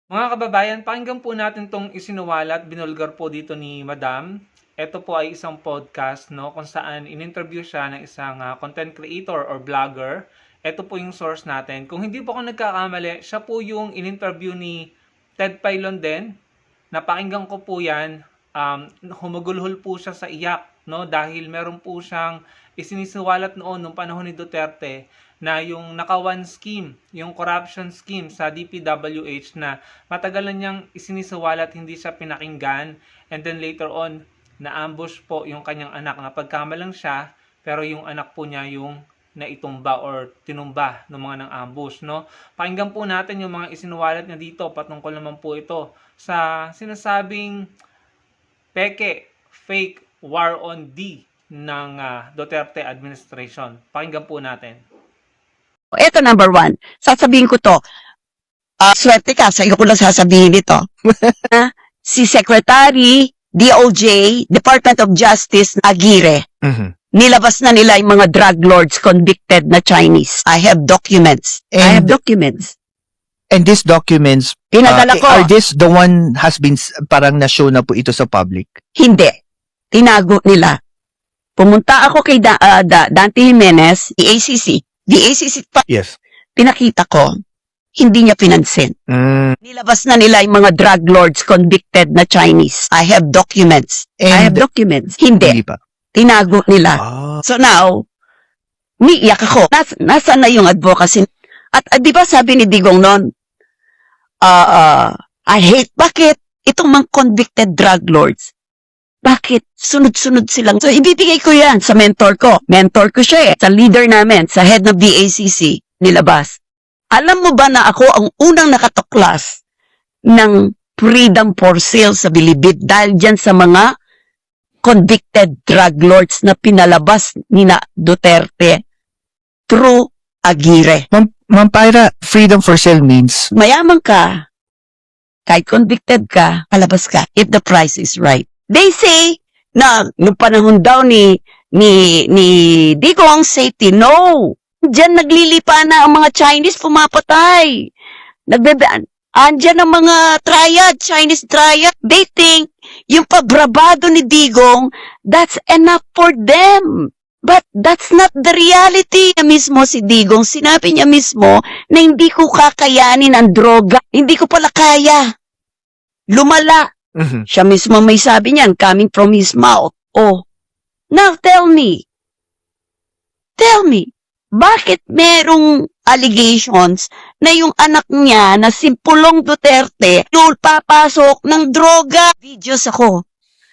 Mga kababayan, pakinggan po natin tong isinuwalat, binulgar po dito ni Madam. Ito po ay isang podcast, no, kung saan in-interview siya ng isang content creator or vlogger. Ito po yung source natin. Kung hindi po ako nagkakamali, siya po yung in-interview ni Ted Pailon din. Napakinggan ko po yan. Humagulhol po siya sa iyak, no, dahil meron po siyang isinisiwalat noon nung panahon ni Duterte na yung nakawan scheme, yung corruption scheme sa DPWH na matagal na niyang isinisiwalat, hindi siya pinakinggan, and then later on na-ambush po yung kanyang anak, na pagkamalang siya pero yung anak po niya yung naitumba or tinumba ng mga nang-ambush, no? Pakinggan po natin yung mga isinuwalat niya dito. Patungkol naman po ito sa sinasabing peke, fake war on D ng Duterte administration. Pakinggan po natin. Ito number one. Sasabihin ko to. Swerte ka, sa iyo ko lang sasabihin ito. Si Secretary, DOJ, Department of Justice, Aguirre. Nilabas na nila yung mga drug lords convicted na Chinese. I have documents. I have documents. And these documents, Pinadala ko. are this the one has been parang na-show na po ito sa public? Hindi. Tinago nila. Pumunta ako kay Dante Jimenez, the ACC pa, Yes. pinakita ko. Hindi niya pinansin. Nilabas na nila yung mga drug lords convicted na Chinese. I have documents. I have documents. Hindi. Hindi pa. Tinago nila. So now, niiyak ako. Nasaan na yung advocacy? At di ba sabi ni Digong noon, I hate, bakit? Itong mga convicted drug lords. Bakit? Sunod-sunod silang. So, ibibigay ko yan sa mentor ko. Mentor ko siya sa leader namin, sa head ng DACC, nilabas. Alam mo ba na ako ang unang nakatuklas ng freedom for sale sa Bilibid dahil dyan sa mga convicted drug lords na pinalabas ni Duterte through Aguirre. Ma'am Pyra, freedom for sale means? Mayaman ka, kahit convicted ka, palabas ka if the price is right. They say na nung panahon daw ni Digong safety, no. Diyan naglilipa na ang mga Chinese pumapatay. Andyan ang mga triad, Chinese triad. They think yung pabrabado ni Digong, that's enough for them. But that's not the reality. Mismo si Digong, sinabi niya mismo na hindi ko kakayanin ang droga. Hindi ko pala kaya. Lumala. Siya mismo may sabi niyan, coming from his mouth. Oh, now tell me, bakit merong allegations na yung anak niya na Simpulong Duterte papasok ng droga? Videos ako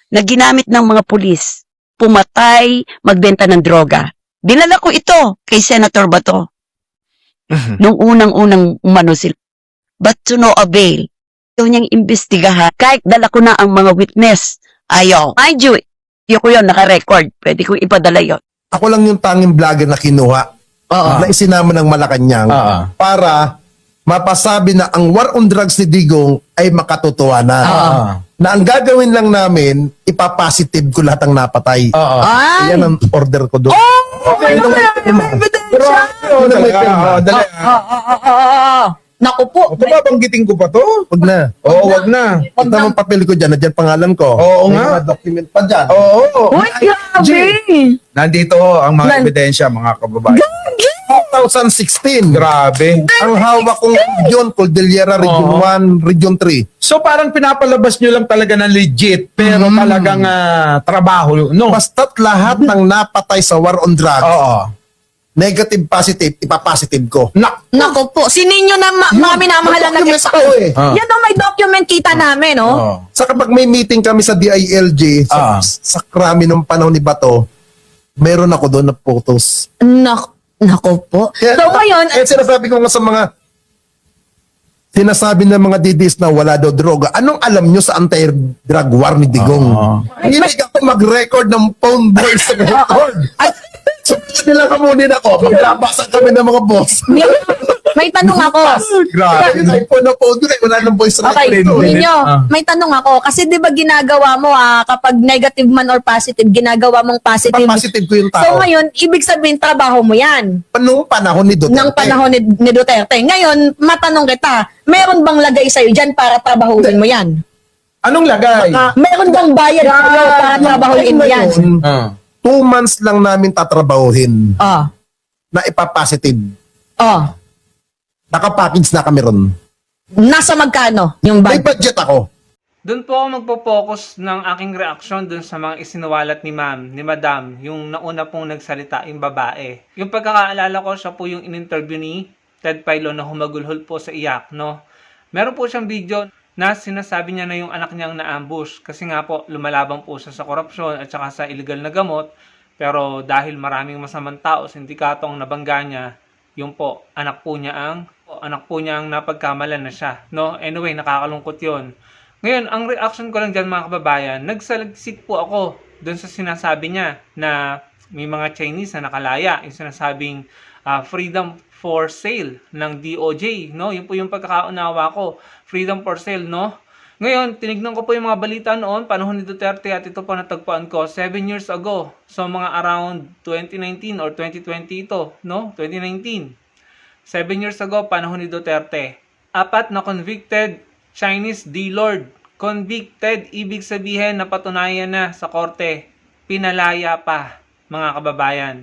na ginamit ng mga pulis. Pumatay, magbenta ng droga. Dinala ko ito kay Senator Bato. Nung unang-unang umano sila. But to no avail. Ayaw niyang imbestigahan. Kahit dala ko na ang mga witness. Ayaw. Mind you, yun ko yun, naka-record. Pwede ko ipadala yun. Ako lang yung tanging vlogger na kinuha na isinama ng Malacanang para mapasabi na ang war on drugs ni Digong ay makatotohanan na. Na ang gagawin lang namin, ipapositive ko lahat ng napatay. Yan ang order ko doon. Okay, Naku po. ito babanggitin ko pa to? Wag na. Oo, wag na. Ito ang papel ko dyan, nandiyan pangalan ko. Oo May nga. mga document pa dyan. Oo. Uy, grabe! Nandito ang mga ebidensya, mga kababayan. 2016. Grabe. Ang hawak kong region, Cordillera Region 1, Region 3. So parang pinapalabas nyo lang talaga ng legit, pero talagang trabaho, no? Basta't lahat ng napatay sa war on drugs, Oo. negative, positive, ipapositive ko. Naku po, sininyo na mga minamahal na Documents ko eh. Yan daw may document kita namin, no? Oo. Sa kapag may meeting kami sa DILG, sa krami ng panahon ni Bato, meron ako doon na photos. Naku po. So ngayon, Sinasabi ko nga sa mga sinasabi ng mga didis na wala daw droga. Anong alam nyo sa anti-drug war ni Digong? Hindi ako mag-record ng phone voice sa record. So, nila kamunin ako. Maglabasan kami ng mga boss. May tanong ako. Grabe, yung iPhone na phone ko, wala nang voice Okay, recording. Ninyo, may tanong ako. Kasi di ba ginagawa mo, kapag negative man or positive, ginagawa mong positive. Positive ko yung So tao. ngayon, ibig sabihin, trabaho mo yan. Noong panahon ni Duterte. Ng panahon ni Duterte. Ngayon, matanong kita, meron bang lagay sa'yo dyan para trabahuin mo yan? Anong lagay? Meron bang bayad sa'yo para trabahuin mo yan? 2 months lang namin tatrabahuhin Oh. na ipapositive. Oh. Nakapackage na kami ron. Nasa magkano yung May bag? budget ako. Doon po ako magpo-focus ng aking reaksyon doon sa mga isinuwalat ni ma'am, ni madam, yung nauna pong nagsalita, yung babae. Yung pagkakaalala ko, siya po yung in-interview ni Ted Filon na humagulhol po sa iyak, no? Meron po siyang video na sinasabi niya na yung anak niyang na-ambush kasi nga po lumalaban po siya sa korupsyon at saka sa illegal na gamot, pero dahil maraming masamang tao, sindikatong nabangga niya, yung po, anak po niya ang napagkamalan na siya, no? Anyway, nakakalungkot yon. Ngayon, ang reaction ko lang dyan mga kababayan, nagsalagsik po ako doon sa sinasabi niya na may mga Chinese na nakalaya, yung sinasabing freedom for sale ng DOJ, no? Yun po yung pagkakaunawa ko, freedom for sale, no? Ngayon, tinignan ko po yung mga balita noon, panahon ni Duterte at ito po natagpuan ko 7 years ago. So mga around 2019 or 2020 ito, no? 2019. 7 years ago, panahon ni Duterte. 4 na convicted Chinese D-Lord. Convicted, ibig sabihin napatunayan na sa korte. Pinalaya pa, mga kababayan.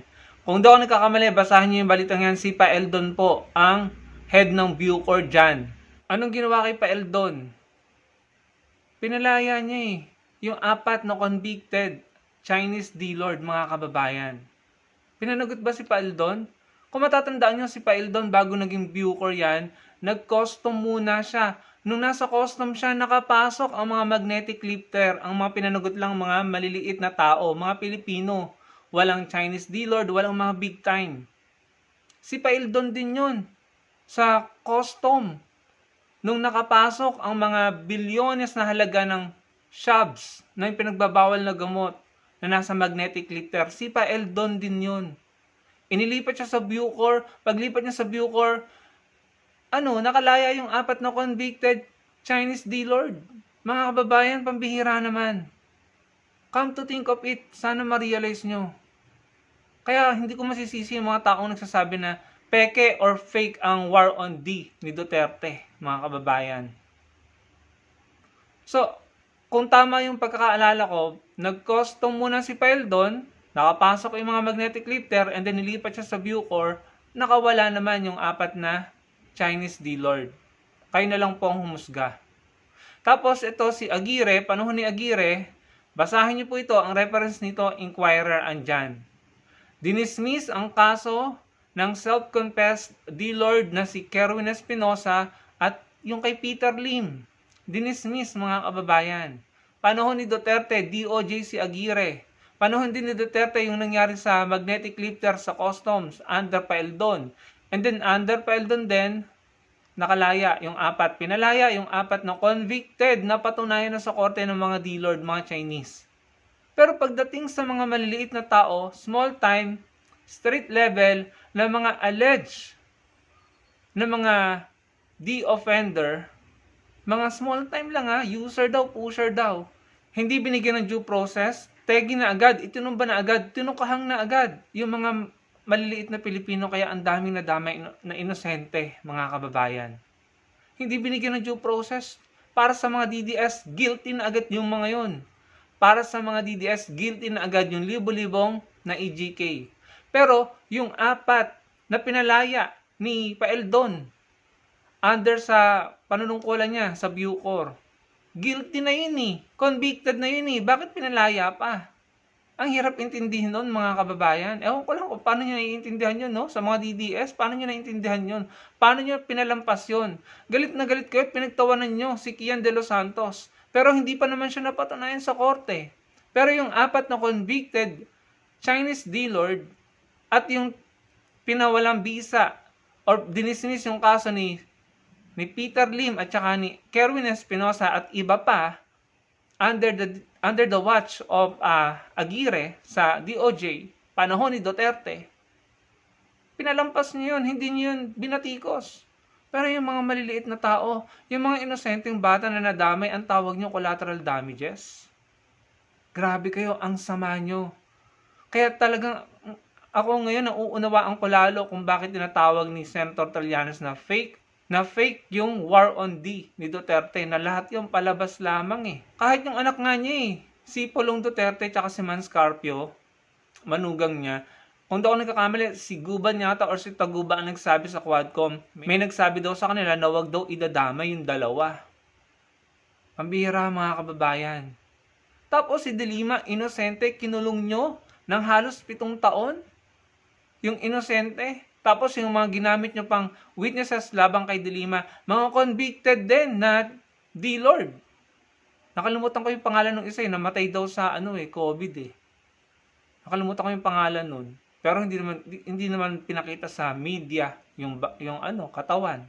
Kung daw ako nagkakamali, basahin niyo yung balitang yan. Si Pa Eldon po, ang head ng Bucor dyan. Anong ginawa kay Pa Eldon? Pinalaya niya eh. Yung 4 na convicted Chinese D-Lord, mga kababayan. Pinanagot ba si Pa Eldon? Kung matatandaan niyo si Pa Eldon bago naging Bucor yan, nag-custom muna siya. Nung nasa custom siya, nakapasok ang mga magnetic lifter, ang mga pinanagot lang mga maliliit na tao, mga Pilipino. Walang Chinese D-Lord, walang mga big time. Si Pa Eldon din yun. Sa custom. Nung nakapasok ang mga bilyones na halaga ng shabs na yung pinagbabawal na gamot na nasa magnetic lifter, si Pa Eldon din yun. Inilipat siya sa Bucor. Paglipat niya sa Bucor, nakalaya yung 4 na convicted Chinese D-Lord. Mga kababayan, pambihira naman. Come to think of it, sana ma-realize nyo. Kaya hindi ko masisisi yung mga taong nagsasabi na peke or fake ang war on D ni Duterte, mga kababayan. So, kung tama yung pagkakaalala ko, nag-custom muna si Pa Eldon, nakapasok yung mga magnetic lifter, and then nilipat siya sa Bucor, nakawala naman yung 4 na Chinese D-Lord. Kayo na lang po ang humusga. Tapos ito si Aguirre, panahon ni Aguirre, basahin niyo po ito, ang reference nito, Inquirer andyan. Dinismiss ang kaso ng self-confessed D-Lord na si Kerwin Espinosa at yung kay Peter Lim. Dinismiss, mga kababayan. Panahon ni Duterte, DOJ si Aguirre. Panahon din ni Duterte yung nangyari sa magnetic lifter sa customs under Pa Eldon. And then under Pa Eldon din, nakalaya yung 4. Pinalaya yung 4 na convicted na patunayan na sa korte ng mga D-Lord, mga Chinese. Pero pagdating sa mga maliliit na tao, small time, street level, na mga alleged na mga D-offender, mga small time lang user daw, pusher daw. Hindi binigyan ng due process, tegi na agad, itinumba na agad, tinukahang na agad yung mga maliliit na Pilipino, kaya ang daming nadamay na inosente, mga kababayan. Hindi binigyan ng due process. Para sa mga DDS, guilty na agad yung mga yon. Para sa mga DDS, guilty na agad yung libo-libong na EGK. Pero yung 4 na pinalaya ni Pa Eldon under sa panunungkulan niya sa Bucor, guilty na yun eh. Convicted na yun eh. Bakit pinalaya pa? Ang hirap intindihin nun, mga kababayan. Ewan ko lang kung paano nyo naiintindihan yun, no? Sa mga DDS, paano nyo naiintindihan yun? Paano nyo pinalampas yun? Galit na galit kayo at pinagtawanan nyo si Kian de los Santos. Pero hindi pa naman siya napatunayan sa korte. Pero yung 4 na convicted Chinese D-Lord at yung pinawalang visa or dinismiss yung kaso ni Peter Lim at saka ni Kerwin Espinosa at iba pa under the watch of Aguirre sa DOJ, panahon ni Duterte, Pinalampas niyo yun, hindi niyo yun binatikos. Pero yung mga maliliit na tao, yung mga inosenteng bata na nadamay, ang tawag niyo collateral damages. Grabe kayo, ang sama niyo. Kaya talagang ako ngayon nauunawaan ko lalo kung bakit tinatawag ni Senator Trillanes na fake yung war on D ni Duterte, na lahat yung palabas lamang eh. Kahit yung anak nga niya si Pulong Duterte tsaka si Mans Carpio, manugang niya, kung daw ako nagkakamali, si Guban yata or si Taguba ang nagsabi sa Quadcom, may nagsabi daw sa kanila na wag daw idadamay yung dalawa. Pambihira mga kababayan. Tapos si De Lima, inosente, kinulong nyo ng halos 7 taon. Yung inosente. Tapos yung mga ginamit nyo pang witnesses labang kay De Lima, mga convicted din na D-Lord. Nakalimutan ko yung pangalan ng isa namatay daw sa COVID eh. Nakalimutan ko yung pangalan nun. Pero hindi naman pinakita sa media yung katawan.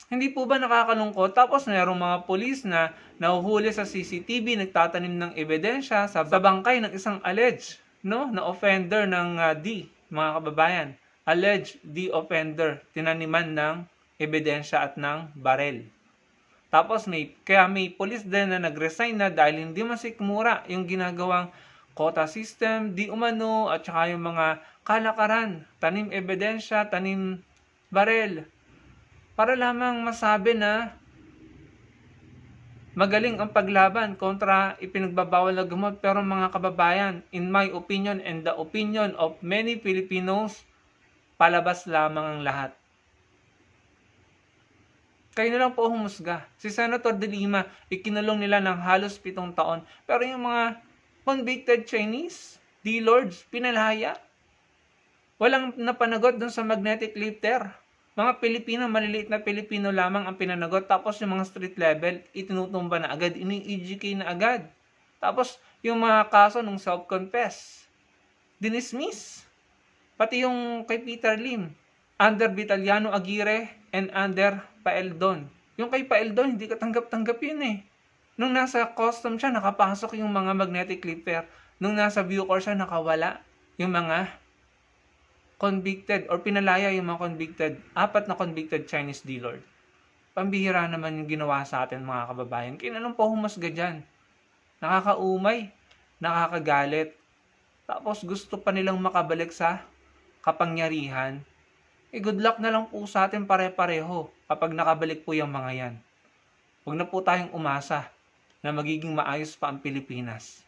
Hindi po ba nakakalungkot? Tapos mayroong mga pulis na nahuhuli sa CCTV, nagtatanim ng ebidensya sa bangkay ng isang alleged na offender ng D, mga kababayan. Alleged D offender, tinaniman ng ebidensya at ng barel. Tapos may pulis din na nag-resign na dahil hindi masikmura yung ginagawang quota system, di umano, at saka yung mga kalakaran, tanim ebidensya, tanim barel. Para lamang masabi na magaling ang paglaban kontra ipinagbabawal na gamot. Pero mga kababayan, in my opinion and the opinion of many Filipinos, palabas lamang ang lahat. Kayo na lang po humusga. Si Senator De Lima, ikinulong nila ng halos 7 taon. Pero yung mga convicted Chinese D-Lords, pinalaya. Walang napanagot dun sa magnetic lifter. Mga Pilipino, maliliit na Pilipino lamang ang pinanagot. Tapos yung mga street level, itinutumba na agad, ini-EGK na agad. Tapos yung mga kaso ng self-confess, dinismiss. Pati yung kay Peter Lim, under Vitaliano Aguirre and under Paeldon. Yung kay Paeldon, hindi katanggap-tanggap yun eh. Nung nasa custom siya, nakapasok yung mga magnetic lifter. Nung nasa Bucor siya, nakawala yung mga convicted or pinalaya yung mga convicted, 4 na convicted Chinese D-Lord. Pambihira naman yung ginawa sa atin mga kababayan. Kinanong po humusga dyan. Nakakaumay, nakakagalit. Tapos gusto pa nilang makabalik sa kapangyarihan. Good luck na lang po sa atin pare-pareho kapag nakabalik po yung mga yan. Huwag na po tayong umasa na magiging maayos pa ang Pilipinas.